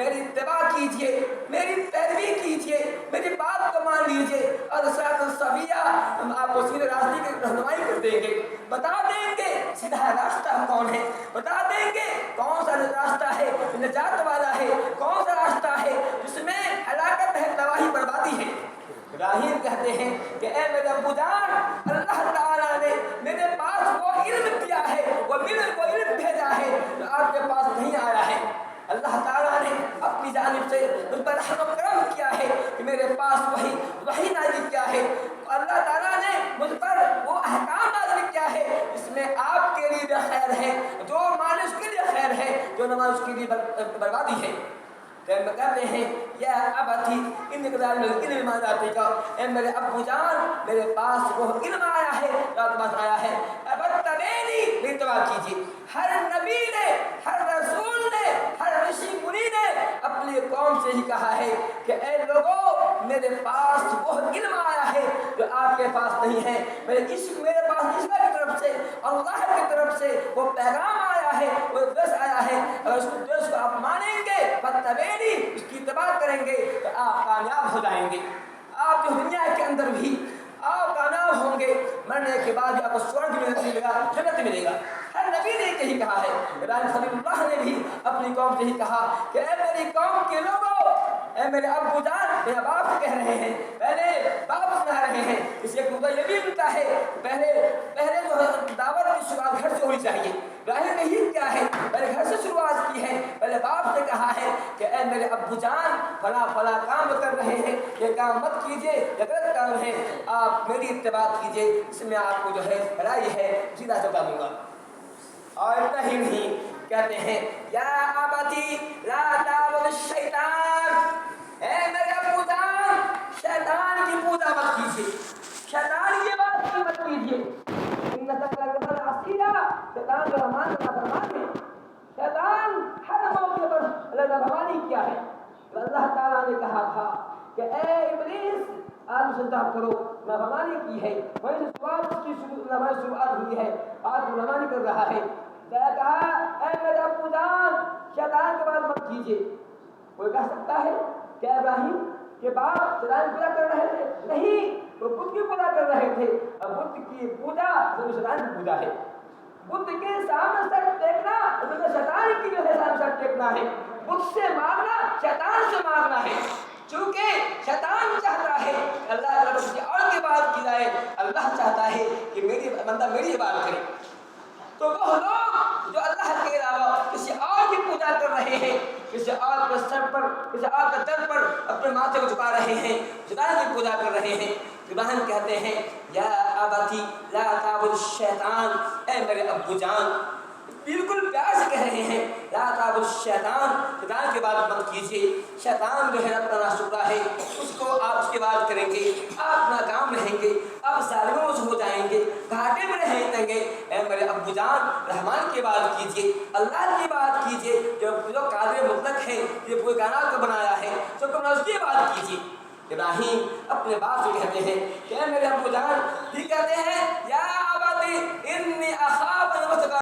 میری اتباع کیجئے، میری پیروی کیجئے، میری بات کو مان لیجئے، اور صراط السویہ ہم آپ کو سیدھے راستے کی رہنمائی کر دیں گے، بتا دیں گے سیدھا راستہ کون ہے، بتا دیں گے کون سا راستہ ہے نجات والا ہے، کون سا راستہ ہے جس میں ہلاکت ہے، تباہی بربادی ہے۔ ابراہیم کہتے ہیں کہ اے میرے ابو جان، اللہ تعالیٰ نے میرے پاس وہ علم دیا ہے، وہ علم بھیجا ہے جو آپ کے پاس نہیں آیا ہے۔ اللہ تعالیٰ نے اپنی جانب سے مجھ پر رحم و کرم کیا ہے کہ میرے پاس وحی نازل کیا ہے، اللہ تعالیٰ نے مجھ پر وہ احکام نازل کیا ہے جس میں آپ کے لیے بھی خیر ہے، جو مانے اس کے لیے خیر ہے، جو نہ مانے اس کے لیے بربادی ہے۔ میں کہتے ہیں یا ابتی انک ذالم العلم ما ذاتک، اے میرے ابو جان میرے پاس وہ علم آیا ہے جو آپ کے پاس آیا ہے، ابتبینی میری اتباع کیجیے۔ ہر نبی نے، ہر رسول نے، ہر رشی منی نے اپنی قوم سے ہی کہا ہے کہ اے لوگوں میرے پاس وہ علم آیا ہے جو آپ کے پاس نہیں ہے، میرے پاس عیسیٰ کی طرف سے، اللہ کی طرف سے وہ پیغام آیا ہے، وہ درس آیا ہے، اگر اس درس کو آپ مانیں گے فتبینی، اس کی اتباع کریں گے تو آپ کامیاب ہو جائیں گے۔ آپ جو دنیا کے اندر بھی آپ کامیاب ہوں گے، مرنے کے بعد بھی آپ کو سورگ ملے گا، جنت ملے گا۔ ہر نبی نے یہی کہا ہے۔ ابراہیم خلیل اللہ نے بھی اپنی قوم سے ہی کہا کہ اے میری قوم کے لوگوں، اے میرے ابو جان، میرے باپ سے کہہ رہے ہیں، پہلے باپ سنا رہے ہیں، اس لیے مجھے یہ بھی ملتا ہے پہلے جو دعوت کی شروعات گھر سے ہونی چاہیے۔ ابراہیم نے ہی کیا ہے، پہلے گھر سے شروعات کی ہے، پہلے باپ نے کہا ہے کہ اے میرے ابو جان فلاں فلاں کام کر رہے ہیں، یہ کام مت کیجیے، یہ غلط کام ہے، آپ میری اتباع کیجیے، اس میں آپ کو جو ہے بھلائی ہے، سیدھا چلا دوں گا۔ اور اتنا ہی نہیں، کہتے ہیں یا ابتی لا تعبد الشیطان، اے میرے ابو جان شیطان کی پوجا مت کیجیے، شیطان کی بات مت کیجیے، شیطان کا رحمان کا فرمان ہے، شیطان ہر موقع پر اللہ کا بھوانی کیا ہے۔ اللہ تعالیٰ نے کہا تھا کہ اے ابلیس آج سجدہ کرو، نافرمانی کی ہے، وہیں سے شروعات کی شروعات ہوئی ہے، آج نافرمانی کر رہا ہے۔ کہا اے میرے ابو جان شیطان کے بات مت کیجیے۔ کوئی کہہ سکتا ہے کہ ابراہیم کے باپ شیطان کی پوجا کر رہے تھے؟ نہیں، وہ بت کی پوجا کر رہے تھے، اور بت کی پوجا شیطان کی پوجا ہے۔ بت کے سامنے سر ٹیکنا شیطان کی جو ہے سامنے سر ٹیکنا ہے، بت سے مانگنا شیطان سے مانگنا ہے، چونکہ شیطان چاہتا ہے اللہ تعالیٰ کی اور کی بات کی جائے، اللہ چاہتا ہے کہ میری بندہ میری بات کرے۔ تو وہ لوگ جو اللہ کے علاوہ کسی اور کی پوجا کر رہے ہیں، کسی اور کے سر پر، کسی اور کے در پر اپنے ماتھے کو جھکا رہے ہیں، شیطان کی پوجا کر رہے ہیں، ابراہیم کہتے ہیں یا ابتی لا تعبد الشیطان، اے میرے ابو جان بالکل پیار سے کہہ رہے ہیں لا تعبد الشیطان، شیطان کی بات مت کیجیے۔ شیطان جو ہے اپنا ناشکرا ہے، اس کو آپ اس کی بات کریں گے آپ ناکام رہیں گے، آپ ظالموں سے ہو جائیں گے، گھاٹے میں رہیں گے۔ اے میرے ابو جان رحمان کی بات کیجیے، اللہ کی بات کیجیے، جو قادر مطلق ہے، یہ پورے کائنات کو بنایا ہے، تو اس کی بات کیجیے۔ ابراہیم اپنے باپ سے کہتے ہیں کہ اے میرے ابو جان، یہ کہتے ہیں